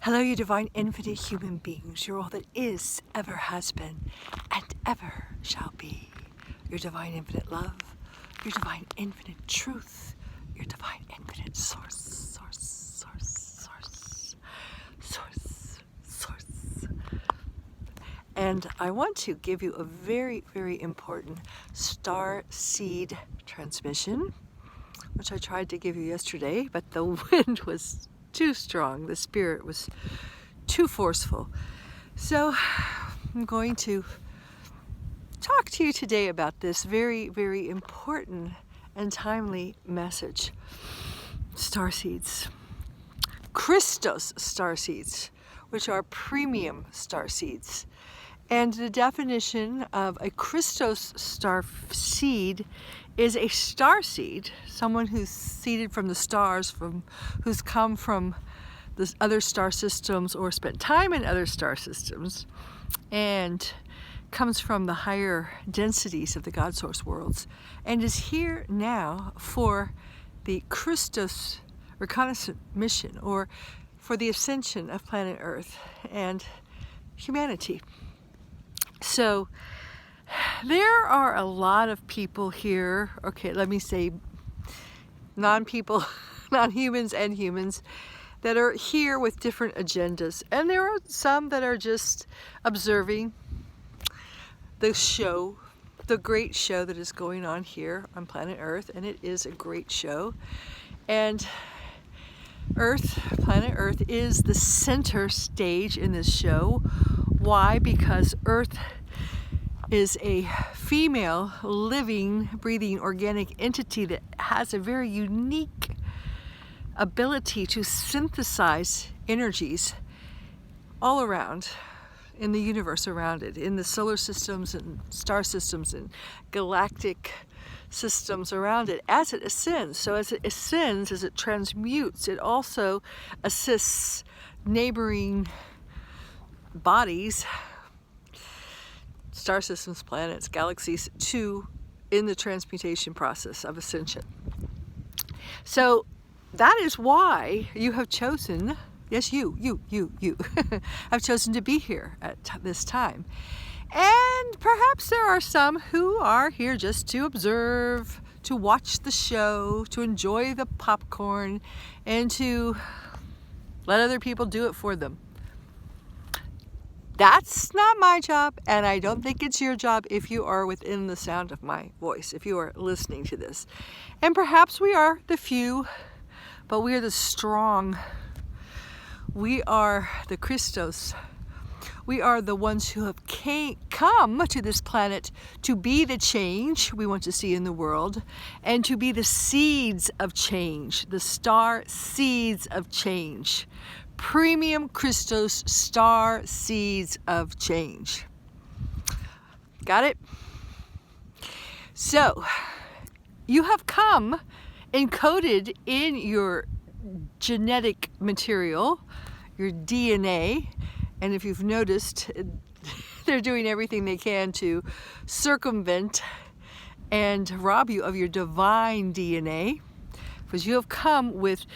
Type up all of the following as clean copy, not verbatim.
Hello, you divine infinite human beings. You're all that is, ever has been, and ever shall be. Your divine infinite love, your divine infinite truth, your divine infinite source. And I want to give you a very, very important star seed transmission, which I tried to give you yesterday, but the wind was too strong. The spirit was too forceful. So I'm going to talk to you today about this very, very important and timely message. Star seeds. Christos star seeds, which are premium star seeds. And the definition of a Christos star seed is a star seed, someone who's seeded from the stars, who's come from the other star systems or spent time in other star systems, and comes from the higher densities of the God Source worlds, and is here now for the Christos reconnaissance mission, or for the ascension of planet Earth and humanity. So there are a lot of people here, okay, let me say non-people, non-humans and humans, that are here with different agendas. And there are some that are just observing the show, the great show that is going on here on planet Earth, and it is a great show. And planet Earth is the center stage in this show. Why? Because Earth is a female, living, breathing, organic entity that has a very unique ability to synthesize energies all around in the universe around it, in the solar systems and star systems and galactic systems around it as it ascends. So as it ascends, as it transmutes, it also assists neighboring bodies, star systems, planets, galaxies, in the transmutation process of ascension. So that is why you have chosen, yes, you have chosen to be here at this time. And perhaps there are some who are here just to observe, to watch the show, to enjoy the popcorn, and to let other people do it for them. That's not my job, and I don't think it's your job if you are within the sound of my voice, if you are listening to this. And perhaps we are the few, but we are the strong. We are the Christos. We are the ones who have come to this planet to be the change we want to see in the world, and to be the seeds of change, the star seeds of change. Premium Christos star seeds of change. Got it? So, you have come encoded in your genetic material, your DNA, and if you've noticed, they're doing everything they can to circumvent and rob you of your divine DNA, because you have come with,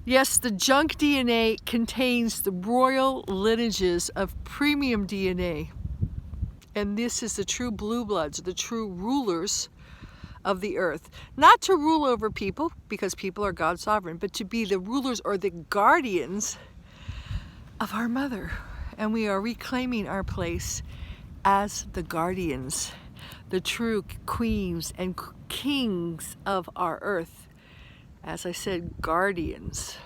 yes, the junk DNA contains the royal lineages of premium DNA. And this is the true blue bloods, the true rulers of the earth. Not to rule over people, because people are God's sovereign, but to be the rulers or the guardians of our mother. And we are reclaiming our place as the guardians, the true queens and kings of our earth. As I said, guardians.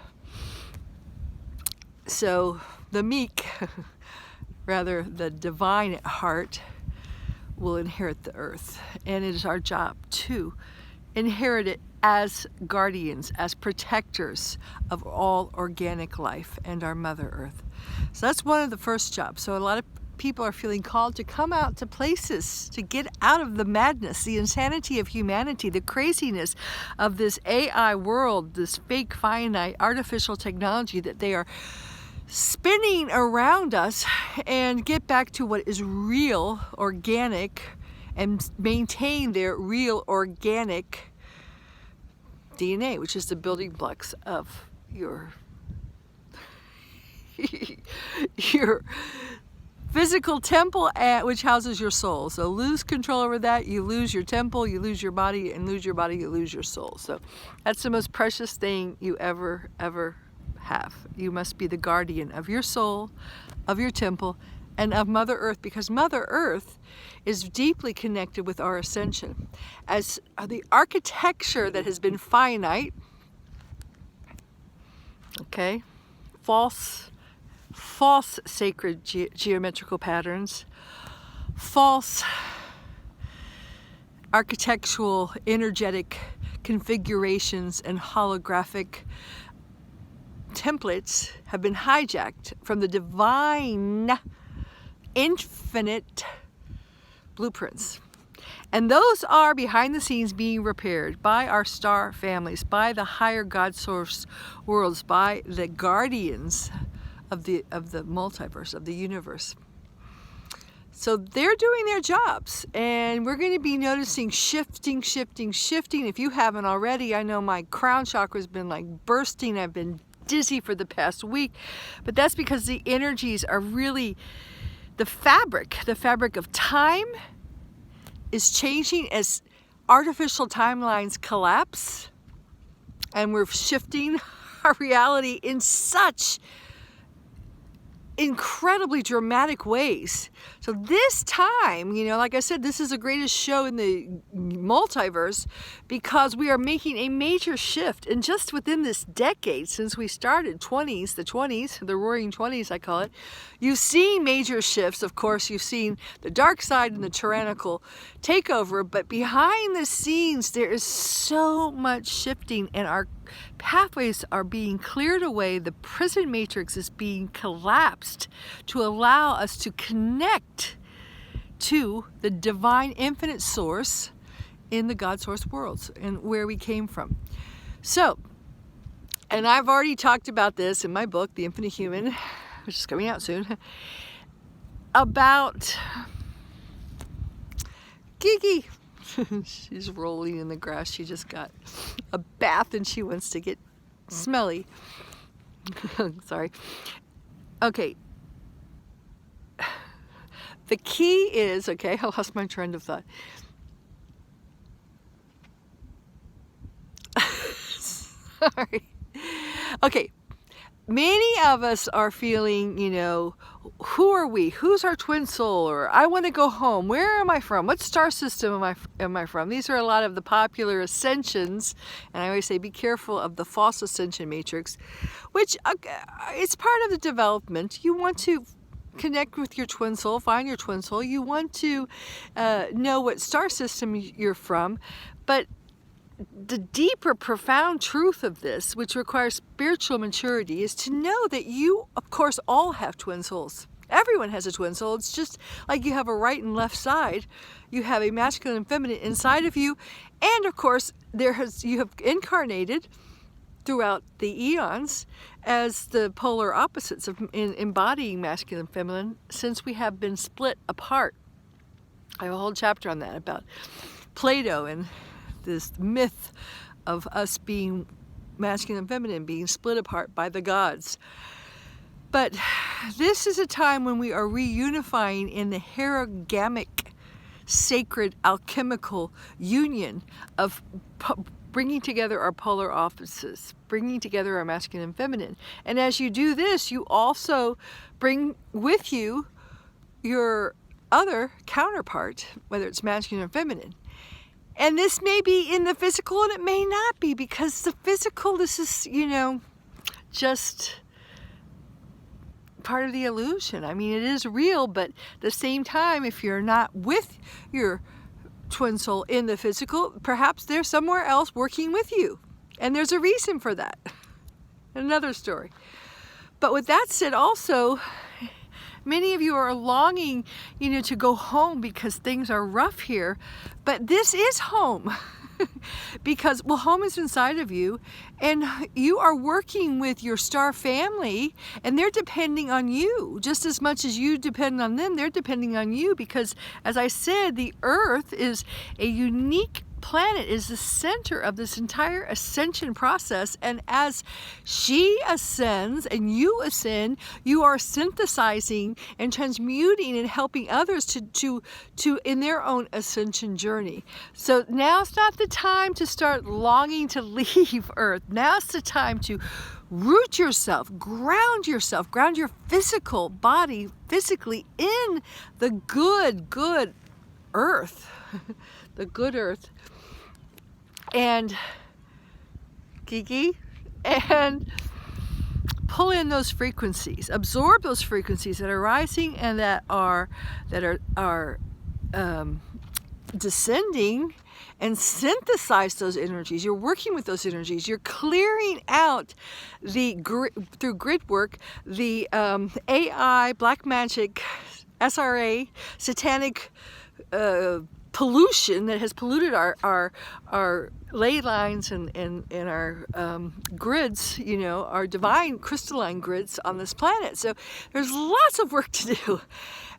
So the meek, rather the divine at heart, will inherit the earth. And it is our job to inherit it as guardians, as protectors of all organic life and our Mother Earth. So that's one of the first jobs. So a lot of people are feeling called to come out to places, to get out of the madness, the insanity of humanity, the craziness of this AI world, this fake, finite, artificial technology that they are spinning around us, and get back to what is real, organic, and maintain their real, organic DNA, which is the building blocks of your your physical temple, which houses your soul. So lose control over that, you lose your temple, you lose your body, and lose your body, you lose your soul. So that's the most precious thing you ever have. You must be the guardian of your soul, of your temple, and of Mother Earth, because Mother Earth is deeply connected with our ascension. As the architecture that has been finite, okay, false sacred geometrical patterns, false architectural energetic configurations and holographic templates have been hijacked from the divine infinite blueprints. And those are behind the scenes being repaired by our star families, by the higher God source worlds, by the guardians of the multiverse, of the universe. So they're doing their jobs, and we're going to be noticing shifting. If you haven't already, I know my crown chakra's been like bursting. I've been dizzy for the past week, but that's because the energies are really, the fabric of time is changing as artificial timelines collapse, and we're shifting our reality in such incredibly dramatic ways. So this time, you know, like I said, this is the greatest show in the multiverse because we are making a major shift. And just within this decade, since we started the roaring 20s, I call it, you've seen major shifts. Of course, you've seen the dark side and the tyrannical takeover, but behind the scenes, there is so much shifting, and our pathways are being cleared away. The prison matrix is being collapsed to allow us to connect to the divine infinite source in the God source worlds and where we came from. So, and I've already talked about this in my book, The Infinite Human, which is coming out soon, about Kiki. She's rolling in the grass. She just got a bath and she wants to get smelly. Sorry. Okay. The key is, okay, I lost my train of thought. Sorry. Okay. Many of us are feeling, you know, who are we? Who's our twin soul? Or I want to go home. Where am I from? What star system am I from? These are a lot of the popular ascensions. And I always say be careful of the false ascension matrix, which it's part of the development. You want to connect with your twin soul, find your twin soul. You want to know what star system you're from. But the deeper, profound truth of this, which requires spiritual maturity, is to know that you, of course, all have twin souls. Everyone has a twin soul. It's just like you have a right and left side. You have a masculine and feminine inside of you. And, of course, you have incarnated throughout the eons as the polar opposites of embodying masculine and feminine since we have been split apart. I have a whole chapter on that about Plato and this myth of us being masculine and feminine, being split apart by the gods. But this is a time when we are reunifying in the herogamic, sacred, alchemical union of bringing together our polar opposites, bringing together our masculine and feminine. And as you do this, you also bring with you your other counterpart, whether it's masculine or feminine. And this may be in the physical and it may not be, because the physical, this is, you know, just part of the illusion. I mean, it is real, but at the same time, if you're not with your twin soul in the physical, perhaps they're somewhere else working with you. And there's a reason for that. Another story. But with that said, also, many of you are longing, you know, to go home because things are rough here. But this is home. Because, well, home is inside of you, and you are working with your star family, and they're depending on you just as much as you depend on them. They're depending on you because, as I said, the earth is a unique planet is the center of this entire ascension process, and as she ascends and you ascend, you are synthesizing and transmuting and helping others to in their own ascension journey. So now's not the time to start longing to leave Earth. Now's the time to root yourself, ground your physical body physically in the good earth, the good earth, and and pull in those frequencies, absorb those frequencies that are rising and that are descending, and synthesize those energies. You're working with those energies. You're clearing out through grid work, the AI, black magic, SRA, satanic pollution that has polluted our ley lines and our grids, you know, our divine crystalline grids on this planet. So there's lots of work to do.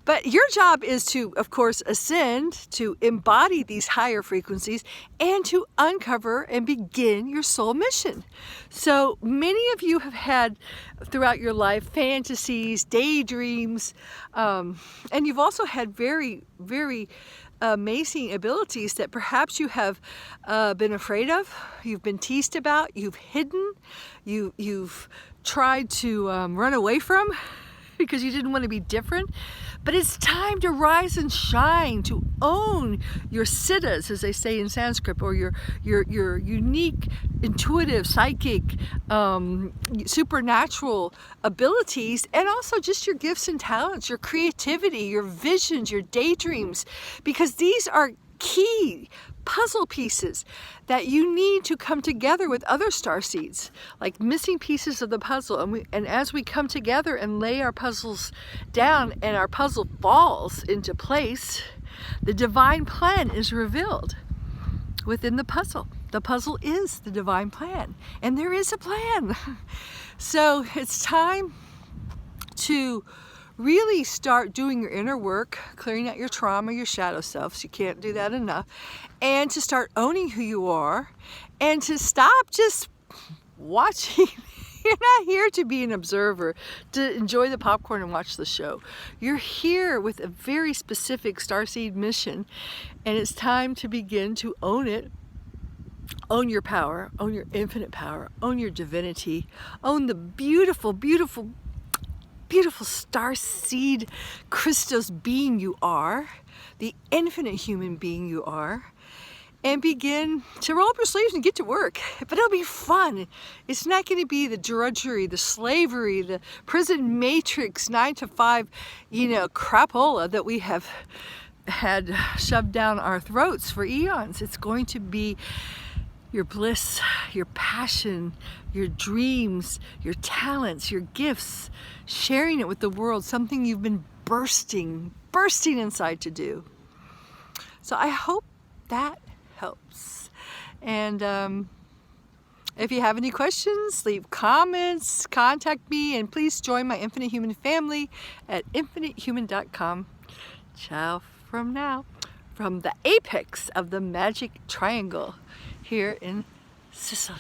But your job is to, of course, ascend, to embody these higher frequencies, and to uncover and begin your soul mission. So many of you have had, throughout your life, fantasies, daydreams, and you've also had very, very amazing abilities that perhaps you have been afraid of, you've been teased about, you've hidden, you've tried to run away from because you didn't want to be different. But it's time to rise and shine, to own your siddhas, as they say in Sanskrit, or your unique, intuitive, psychic, supernatural abilities, and also just your gifts and talents, your creativity, your visions, your daydreams, because these are key puzzle pieces that you need to come together with other starseeds, like missing pieces of the puzzle. And as we come together and lay our puzzles down and our puzzle falls into place, the divine plan is revealed within the puzzle. The puzzle is the divine plan, and there is a plan. So it's time to really start doing your inner work, clearing out your trauma, your shadow selves. You can't do that enough. And to start owning who you are, and to stop just watching. You're not here to be an observer, to enjoy the popcorn and watch the show. You're here with a very specific starseed mission, and it's time to begin to own it. Own your power, own your infinite power, own your divinity, own the beautiful, beautiful, beautiful starseed Christos being you are, the infinite human being you are, and begin to roll up your sleeves and get to work. But it'll be fun. It's not going to be the drudgery, the slavery, the prison matrix, 9 to 5, crapola that we have had shoved down our throats for eons. It's going to be your bliss, your passion, your dreams, your talents, your gifts, sharing it with the world, something you've been bursting inside to do. So I hope that helps. And if you have any questions, leave comments, contact me, and please join my Infinite Human family at infinitehuman.com. Ciao from now, from the apex of the magic triangle here in Sicily.